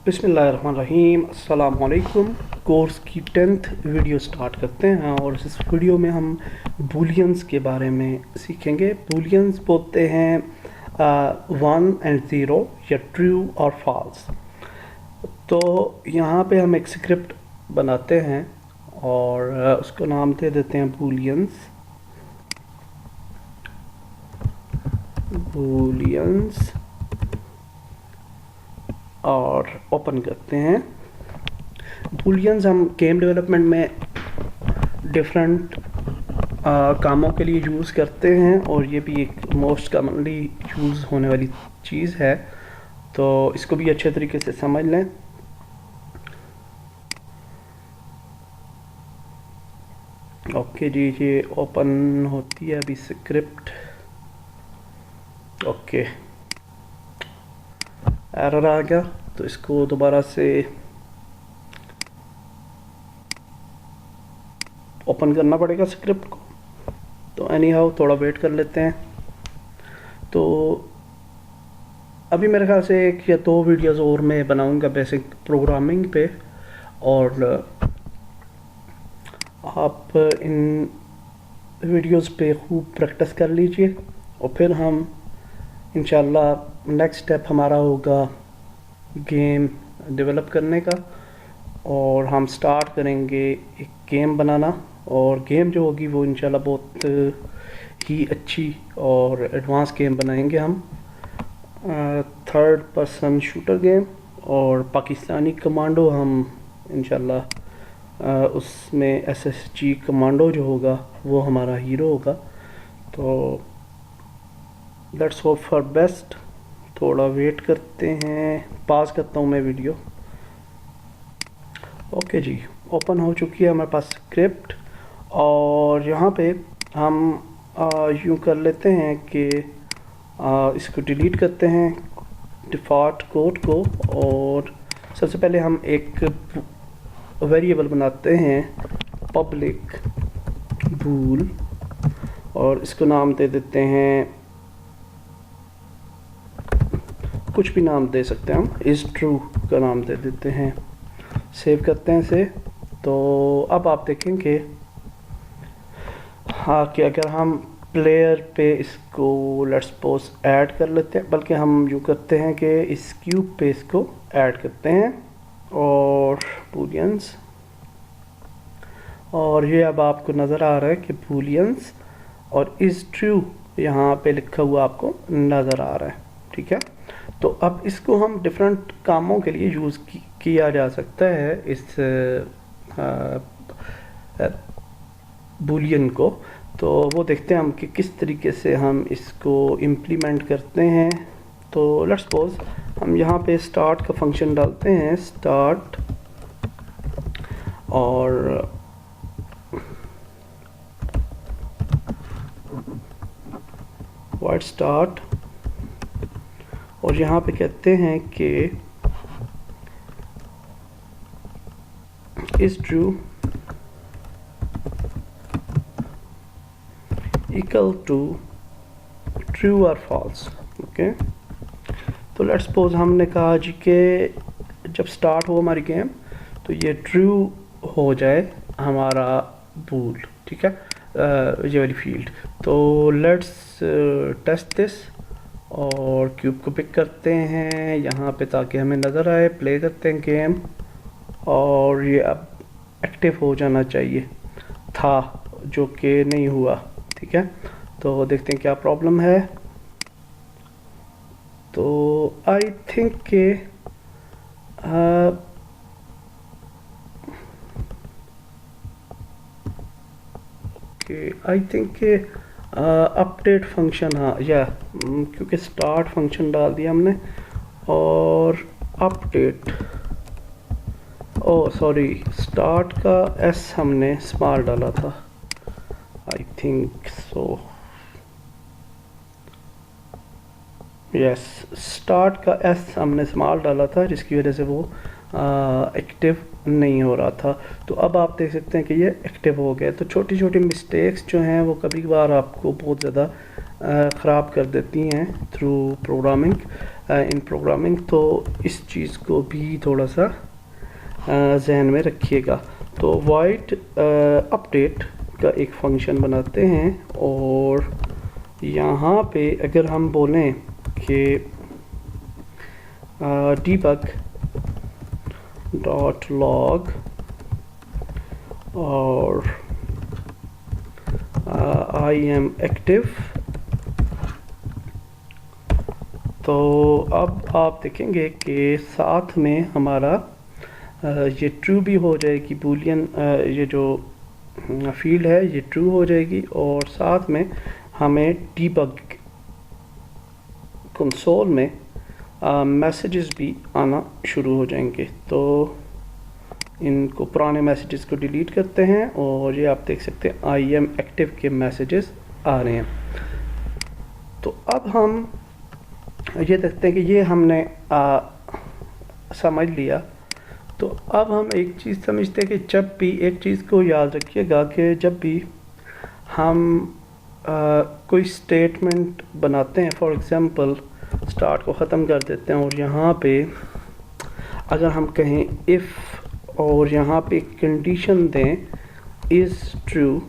बिस्मिल्लाहिर्रहमानिर्रहीम अस्सलाम वालेकुम। कोर्स की 10th वीडियो स्टार्ट करते हैं और इस वीडियो में हम बूलियंस के बारे में सीखेंगे। बूलियंस बोलते हैं 1 एंड 0 या ट्रू और फॉल्स। तो यहाँ पे हम एक स्क्रिप्ट बनाते हैं और उसको नाम दे देते हैं बूलियंस। और ओपन करते हैं। बूलियंस हम गेम डेवलपमेंट में डिफरेंट कामों के लिए यूज़ करते हैं और ये भी एक मोस्ट कॉमनली यूज़ होने वाली चीज़ है, तो इसको भी अच्छे तरीके से समझ लें। ओके जी, ये ओपन होती है अभी स्क्रिप्ट। ओके, एरर आ गया तो इसको दोबारा से ओपन करना पड़ेगा स्क्रिप्ट को। तो एनी हाउ थोड़ा वेट कर लेते हैं। तो अभी मेरे ख्याल से 1 या 2 वीडियोस और मैं बनाऊंगा बेसिक प्रोग्रामिंग पे, और आप इन वीडियोस पे खूब प्रैक्टिस कर लीजिए और फिर हम इंशाल्लाह नेक्स्ट स्टेप हमारा होगा गेम डेवलप करने का, और हम स्टार्ट करेंगे एक गेम बनाना। और गेम जो होगी वो इंशाल्लाह बहुत ही अच्छी और एडवांस गेम बनाएंगे हम। 3rd पर्सन शूटर गेम और पाकिस्तानी कमांडो हम इंशाल्लाह उसमें SSG कमांडो जो होगा वो हमारा हीरो होगा। तो लेट्स होप फॉर बेस्ट। थोड़ा वेट करते हैं, पास करता हूँ मैं वीडियो। ओके जी, ओपन हो चुकी है हमारे पास स्क्रिप्ट, और यहाँ पे हम यूँ कर लेते हैं कि इसको डिलीट करते हैं डिफ़ॉल्ट कोड को, और सबसे पहले हम एक वेरिएबल बनाते हैं पब्लिक बूल, और इसको नाम दे देते हैं, कुछ भी नाम दे सकते हैं हम, इज़ ट्रू का नाम दे देते हैं। सेव करते हैं इसे। तो अब आप देखेंगे हाँ कि अगर हम प्लेयर पे इसको लेट्स सपोज ऐड कर लेते हैं, बल्कि हम यूँ करते हैं कि इस क्यूब पे इसको ऐड करते हैं और बूलियंस, और ये अब आपको नज़र आ रहा है कि बूलियंस और इज़ ट्रू यहाँ पे लिखा हुआ आपको नज़र आ रहा है। ठीक है, तो अब इसको हम डिफरेंट कामों के लिए यूज़ किया जा सकता है इस बूलियन को। तो वो देखते हैं हम कि किस तरीके से हम इसको इम्प्लीमेंट करते हैं। तो लेट्स सपोज हम यहाँ पे स्टार्ट का फंक्शन डालते हैं, स्टार्ट, और वाइड स्टार्ट, और यहाँ पे कहते हैं कि is true equal to true और फॉल्स। ओके, तो लेट्स सपोज हमने कहा जी कि जब स्टार्ट हो हमारी गेम तो ये ट्रू हो जाए हमारा बूल। ठीक है, ये वाली फील्ड। तो लेट्स टेस्ट दिस, और क्यूब को पिक करते हैं यहाँ पे ताकि हमें नज़र आए। प्ले करते हैं गेम, और ये अब एक्टिव हो जाना चाहिए था, जो कि नहीं हुआ। ठीक है, तो देखते हैं क्या प्रॉब्लम है। तो आई थिंक के आई थिंक के अपडेट फंक्शन, हाँ या क्योंकि स्टार्ट फंक्शन डाल दिया हमने, और अपडेट, ओ सॉरी, स्टार्ट का एस हमने स्मॉल डाला था, I think so, yes, start का एस हमने स्मॉल डाला था, जिसकी वजह से वो एक्टिव नहीं हो रहा था। तो अब आप देख सकते हैं कि ये एक्टिव हो गया। तो छोटी छोटी मिस्टेक्स जो हैं वो कभी कभार आपको बहुत ज़्यादा ख़राब कर देती हैं थ्रू प्रोग्रामिंग। इन प्रोग्रामिंग, तो इस चीज़ को भी थोड़ा सा जहन में रखिएगा। तो void अपडेट का एक फंक्शन बनाते हैं और यहाँ पे अगर हम बोलें कि debug डॉट लॉग और I am active, तो अब आप देखेंगे कि साथ में हमारा ये ट्रू भी हो जाएगी, बूलियन ये जो फील्ड है ये ट्रू हो जाएगी, और साथ में हमें डीबग कंसोल में मैसेजेस भी आना शुरू हो जाएंगे। तो इनको पुराने मैसेजेस को डिलीट करते हैं और ये आप देख सकते हैं आई एम एक्टिव के मैसेजेस आ रहे हैं। तो अब हम ये देखते हैं कि ये हमने समझ लिया। तो अब हम एक चीज़ समझते हैं कि जब भी, एक चीज़ को याद रखिएगा कि जब भी हम कोई स्टेटमेंट बनाते हैं, फॉर एग्ज़ाम्पल स्टार्ट को ख़त्म कर देते हैं और यहाँ पे अगर हम कहें इफ़ और यहाँ पे कंडीशन दें इज़ ट्रू,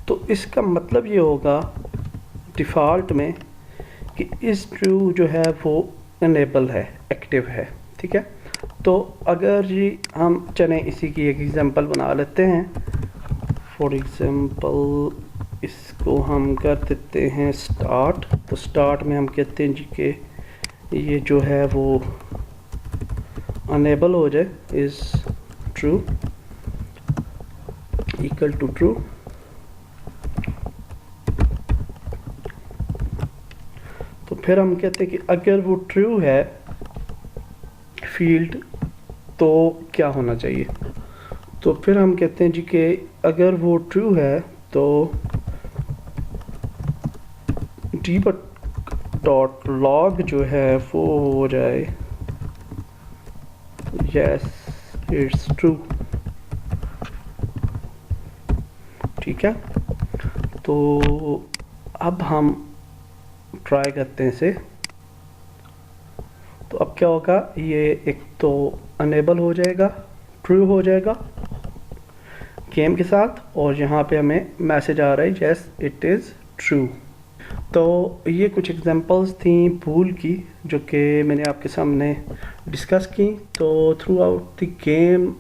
तो इसका मतलब ये होगा डिफ़ॉल्ट में कि इज़ ट्रू जो है वो इनेबल है, एक्टिव है, ठीक है। तो अगर ये हम चलें इसी की एक एग्जांपल बना लेते हैं। फॉर एग्जांपल इसको हम कर देते हैं स्टार्ट। तो स्टार्ट में हम कहते हैं जी कि ये जो है वो अनेबल हो जाए, is true equal to true. तो फिर हम कहते हैं कि अगर वो ट्रू है फील्ड तो क्या होना चाहिए। तो फिर हम कहते हैं जी कि अगर वो ट्रू है तो debug डॉट लॉग जो है वो हो जाए यस इट्स ट्रू, ठीक है। तो अब हम ट्राई करते हैं इसे। तो अब क्या होगा, ये एक तो अनेबल हो जाएगा, ट्रू हो जाएगा गेम के साथ, और यहाँ पे हमें मैसेज आ रहा है यस इट इज़ ट्रू। तो ये कुछ एग्जांपल्स थी बूल की जो कि मैंने आपके सामने डिस्कस की। तो थ्रू आउट द गेम